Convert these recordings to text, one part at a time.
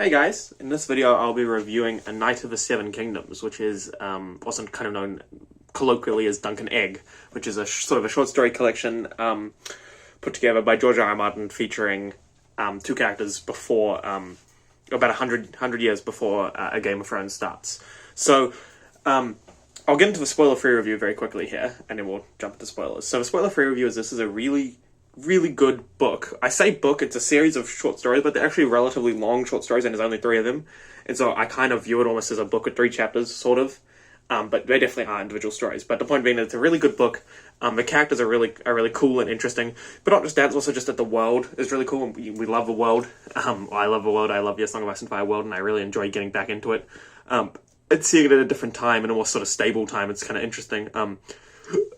Hey guys, in this video I'll be reviewing A Knight of the Seven Kingdoms, which is also kind of known colloquially as Dunk and Egg, which is a sort of a short story collection put together by George R.R. Martin featuring two characters before, about 100 years before A Game of Thrones starts. So, I'll get into the spoiler-free review very quickly here, and then we'll jump into spoilers. So the spoiler-free review is this is a really good book. I say book, it's a series of short stories, but they're actually relatively long short stories, and there's only 3 of them. And so I kind of view it almost as a book with 3 chapters, sort of. But they definitely are individual stories. But the point being that it's a really good book. The characters are really cool and interesting. But not just that, it's also just that the world is really cool, and we love the world. I love the world, I love Song of Ice and Fire world, and I really enjoy getting back into it. It's seeing it at a different time, in a more sort of stable time. It's kind of interesting.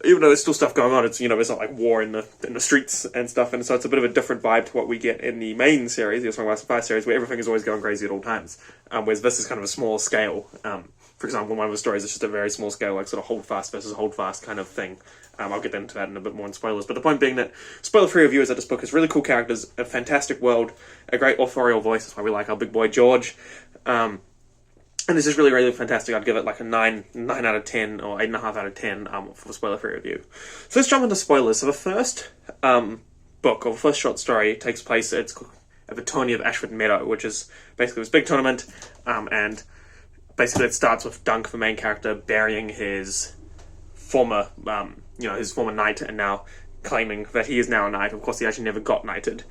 Even though there's still stuff going on, it's, there's not like war in the streets and stuff, and so it's a bit of a different vibe to what we get in the main series, the Song of Ice and Fire series, where everything is always going crazy at all times. Whereas this is kind of a small scale. For example, one of the stories is just a very small scale, like sort of hold fast versus hold fast kind of thing. I'll get into that in a bit more in spoilers. But the point being that spoiler-free review is that this book has really cool characters, a fantastic world, a great authorial voice. That's why we like our big boy George. And this is really fantastic. I'd give it like a 9 out of 10 or 8.5 out of 10 for the spoiler-free review. So let's jump into spoilers. So the first book, or the first short story, takes place at the tourney of Ashford Meadow, which is basically this big tournament, and basically it starts with Dunk, the main character, burying his former, his former knight, and now claiming that he is now a knight. Of course, he actually never got knighted.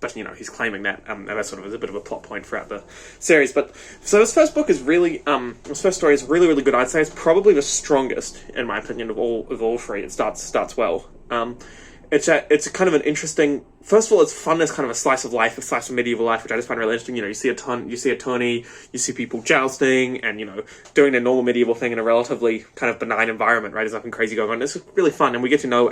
But, he's claiming that, and that sort of is a bit of a plot point throughout the series. But, so this first book is really, this first story is really good. I'd say it's probably the strongest, in my opinion, of all 3. It starts well. It's a kind of an interesting, first of all, it's fun as kind of a slice of life, a slice of medieval life, which I just find really interesting. You see a tourney, you see people jousting, and, doing their normal medieval thing in a relatively kind of benign environment, right? There's nothing crazy going on. It's really fun, and we get to know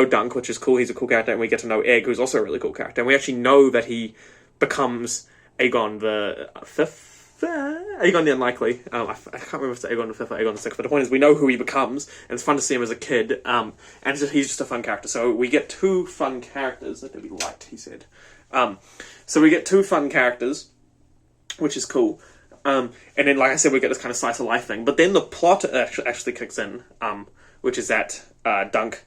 Dunk, which is cool. He's a cool character, and we get to know Egg, who's also a really cool character. And we actually know that he becomes Aegon the 5th? Aegon the Unlikely. I can't remember if it's Aegon the 5th or Aegon the 6th, but the point is we know who he becomes, and it's fun to see him as a kid, and he's just a fun character. So we get 2 fun characters. Let there be light, he said. So we get 2 fun characters, which is cool. And then, like I said, we get this kind of slice of life thing. But then the plot actually kicks in, which is that Dunk,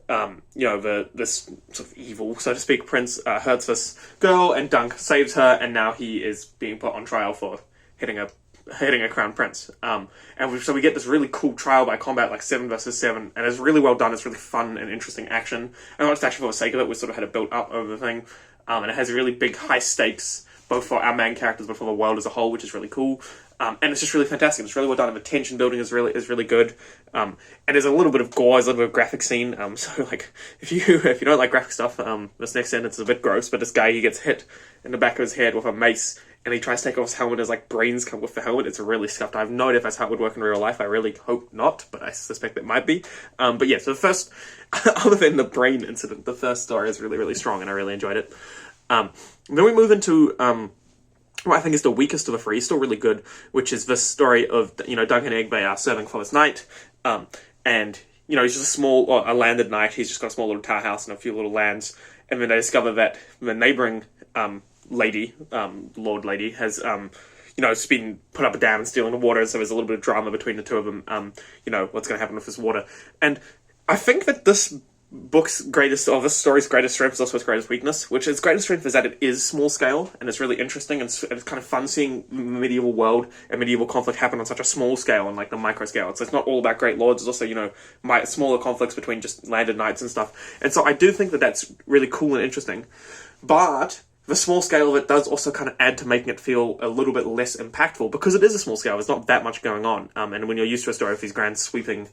this sort of evil, so to speak, prince hurts this girl, and Dunk saves her, and now he is being put on trial for hitting a crown prince. So we get this really cool trial by combat, like 7 versus 7, and it's really well done. It's really fun and interesting action, and not just actually for the sake of it. We sort of had it built up over the thing, and it has really big, high stakes, both for our main characters, but for the world as a whole, which is really cool. And it's just really fantastic. It's really well done, and the tension building is really good. And there's a little bit of gore, there's a little bit of graphic scene. So like, if you don't like graphic stuff, this next sentence is a bit gross. But this guy, he gets hit in the back of his head with a mace, and he tries to take off his helmet. His like brains come with the helmet. It's really scuffed. I have no idea if that's how it would work in real life. I really hope not, but I suspect it might be. But yeah, so the first, other than the brain incident, the first story is really strong, and I really enjoyed it. Then we move into what I think is the weakest of the 3, still really good, which is this story of, Dunk and Egg. They are serving for this knight, and, he's just a landed knight. He's just got a small little tower house and a few little lands, and then they discover that the neighbouring lady, lord lady, has, been put up a dam and stealing the water, so there's a little bit of drama between the 2 of them, what's going to happen with this water. And I think that this story's greatest strength is also its greatest weakness, which its greatest strength is that it is small scale, and it's really interesting, and it's kind of fun seeing medieval world and medieval conflict happen on such a small scale, and like the micro scale. So it's not all about great lords, it's also, smaller conflicts between just landed knights and stuff. And so I do think that that's really cool and interesting. But the small scale of it does also kind of add to making it feel a little bit less impactful, because it is a small scale, there's not that much going on. And when you're used to a story with these grand sweeping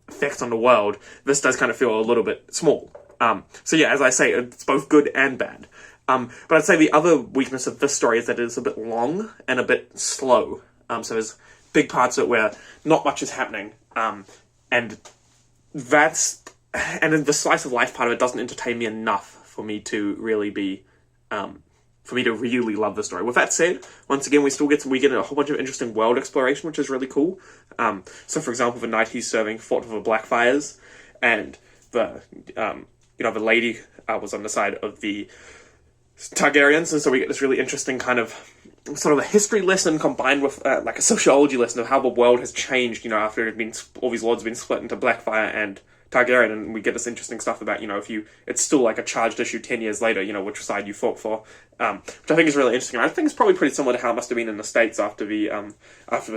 effects on the world, this does kind of feel a little bit small. So yeah, as I say, it's both good and bad. But I'd say the other weakness of this story is that it's a bit long and a bit slow. So there's big parts of it where not much is happening. And then the slice of life part of it doesn't entertain me enough for me to really love the story. With that said, once again, we get a whole bunch of interesting world exploration, which is really cool. So for example, the knight he's serving fought with the Blackfires, and the lady was on the side of the Targaryens, and so we get this really interesting kind of sort of a history lesson combined with like a sociology lesson of how the world has changed, you know, after it had been, all these lords have been split into Blackfire and Targaryen, and we get this interesting stuff about, you know, if you, it's still like a charged issue 10 years later, you know, which side you fought for, which I think is really interesting. I think it's probably pretty similar to how it must have been in the States after the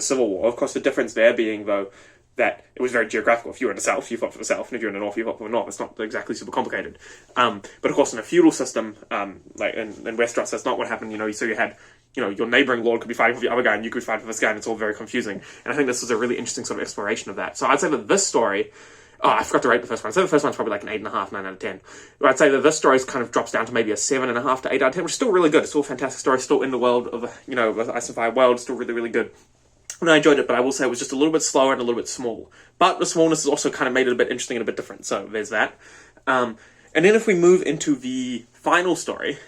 Civil War. Of course, the difference there being, though, that it was very geographical. If you were in the South, you fought for the South, and if you're in the North, you fought for the North. It's not exactly super complicated. But of course, in a feudal system, like in Westeros, that's not what happened, you know, so you had, you know, your neighbouring lord could be fighting for the other guy, and you could fight for this guy, and it's all very confusing. And I think this was a really interesting sort of exploration of that. So I'd say that this story, I forgot to rate the first one. I'd say the first one's probably like an 8.5, 9 out of 10. But I'd say that this story kind of drops down to maybe a 7.5 to 8 out of 10, which is still really good. It's still a fantastic story, still in the world of, you know, the Ice and Fire world, still really, really good. And I enjoyed it, but I will say it was just a little bit slower and a little bit small. But the smallness has also kind of made it a bit interesting and a bit different, so there's that. And then if we move into the final story,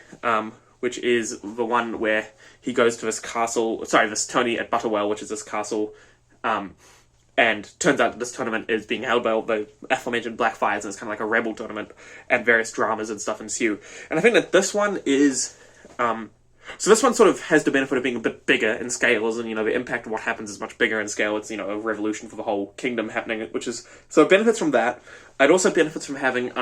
which is the one where he goes to this castle, this tourney at Butterwell, which is this castle, and turns out that this tournament is being held by all the aforementioned Blackfires, and it's kind of like a rebel tournament, and various dramas and stuff ensue. And I think that this one is... so this one sort of has the benefit of being a bit bigger in scale, and, you know, the impact of what happens is much bigger in scale. It's, you know, a revolution for the whole kingdom happening, which is... So it benefits from that. It also benefits from having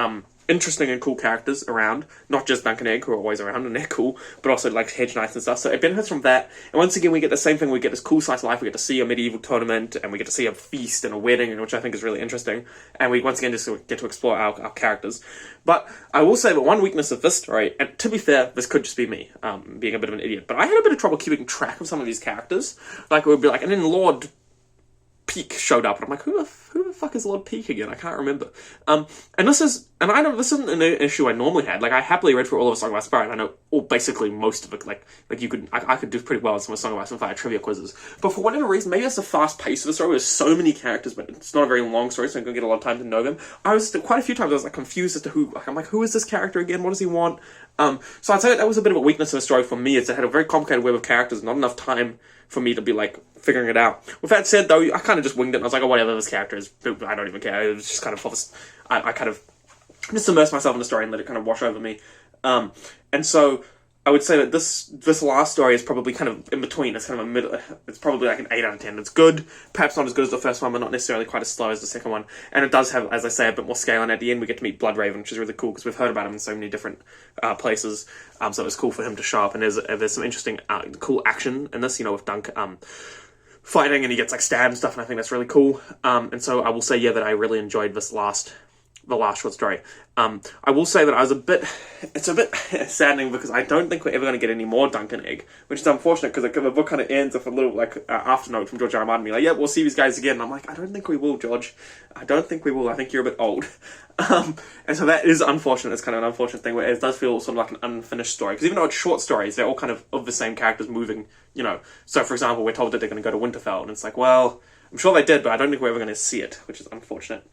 interesting and cool characters around, not just Dunk and Egg, who are always around, and they're cool, but also, like, Hedge Knights and stuff. So it benefits from that. And once again, we get the same thing. We get this cool slice of life. We get to see a medieval tournament, and we get to see a feast and a wedding, which I think is really interesting. And we, once again, just get to explore our characters. But I will say that one weakness of this story, and to be fair, this could just be me, being a bit of an idiot, but I had a bit of trouble keeping track of some of these characters. Like, it would be like, and then Lord Peak showed up, and I'm like, who the fuck is Lord Peak again? I can't remember. And this isn't an issue I normally had. Like, I happily read through all of Song of Ice and Fire, and I know basically most of it. Like I could do pretty well in some of Song of Ice and Fire trivia quizzes. But for whatever reason, maybe it's the fast pace of the story. There's so many characters, but it's not a very long story, so I'm gonna get a lot of time to know them. I was quite a few times I was like confused as to who. I'm like, who is this character again? What does he want? So I'd say that was a bit of a weakness in the story for me. It had a very complicated web of characters, not enough time for me to be like figuring it out. With that said, though, I kind of just winged it, and I was like, oh, whatever, this character is, I don't even care. It was just kind of, I kind of just immersed myself in the story and let it kind of wash over me. And so I would say that this last story is probably kind of in between. It's kind of a middle. It's probably like an 8 out of 10. It's good, perhaps not as good as the first one, but not necessarily quite as slow as the second one. And it does have, as I say, a bit more scale. And at the end, we get to meet Bloodraven, which is really cool because we've heard about him in so many different places. So it was cool for him to show up. And there's some interesting, cool action in this. You know, with Dunk fighting, and he gets like stabbed and stuff. And I think that's really cool. And so I will say, yeah, that I really enjoyed the last short story. I will say that it's a bit saddening because I don't think we're ever going to get any more Dunk and Egg, which is unfortunate because the book kind of ends with a little like afternote from George R.R. being like, yeah, we'll see these guys again. And I'm like, I don't think we will, George. I don't think we will. I think you're a bit old. And so that is unfortunate. It's kind of an unfortunate thing where it does feel sort of like an unfinished story, because even though it's short stories, they're all kind of the same characters moving, you know. So for example, we're told that they're going to go to Winterfell, and it's like, well, I'm sure they did, but I don't think we're ever going to see it, which is unfortunate.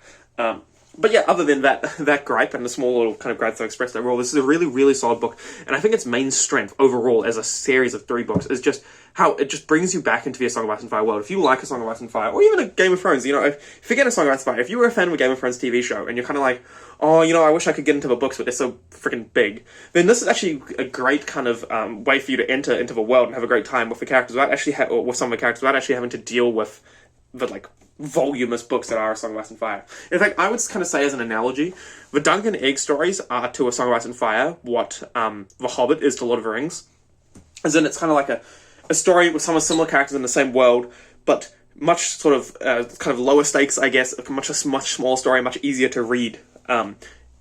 But yeah, other than that gripe and the small little kind of gripes I expressed overall, this is a really, really solid book. And I think its main strength overall as a series of 3 books is just how it just brings you back into the Song of Ice and Fire world. If you like A Song of Ice and Fire, or even a Game of Thrones, you know, forget A Song of Ice and Fire. If you were a fan of a Game of Thrones TV show and you're kind of like, oh, you know, I wish I could get into the books, but they're so freaking big, then this is actually a great kind of way for you to enter into the world and have a great time with the characters without actually, or with some of the characters without actually having to deal with the, like, voluminous books that are A Song of Ice and Fire. In fact, I would kind of say as an analogy, the Dunk and Egg stories are to A Song of Ice and Fire what The Hobbit is to Lord of the Rings. As in, it's kind of like a story with some similar characters in the same world, but much sort of kind of lower stakes, I guess, a much smaller story, much easier to read,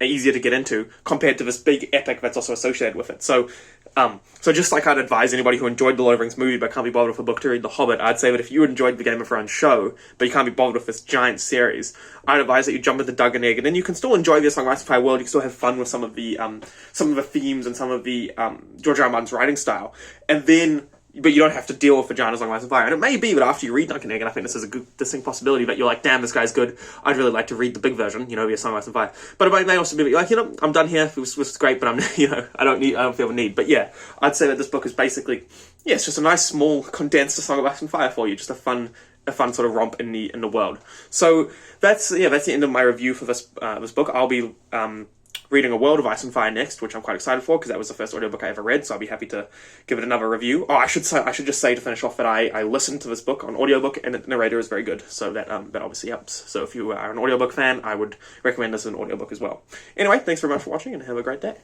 easier to get into, compared to this big epic that's also associated with it. So just like I'd advise anybody who enjoyed the Lord of the Rings movie but can't be bothered with a book to read The Hobbit, I'd say that if you enjoyed the Game of Thrones show, but you can't be bothered with this giant series, I'd advise that you jump into Dunk and Egg, and then you can still enjoy the Song of Ice and Fire world. You can still have fun with some of the themes and some of the George R.R. Martin's writing style, but you don't have to deal with Vagina's Song of Ice and Fire. And it may be that after you read Dunk and Egg, and I think this is a good, distinct possibility, that you're like, damn, this guy's good. I'd really like to read the big version, you know, via Song of Ice and Fire. But it may also be that you're like, you know, I'm done here. It was great, but I'm, you know, I don't feel the need. But yeah, I'd say that this book is basically, yeah, it's just a nice, small, condensed Song of Ice and Fire for you. Just a fun sort of romp in the world. So that's the end of my review for this book. I'll be reading A World of Ice and Fire next, which I'm quite excited for because that was the first audiobook I ever read, so I'll be happy to give it another review. Oh, I should just say to finish off that I listened to this book on audiobook, and the narrator is very good, so that obviously helps. So if you are an audiobook fan, I would recommend this as an audiobook as well. Anyway, thanks very much for watching, and have a great day.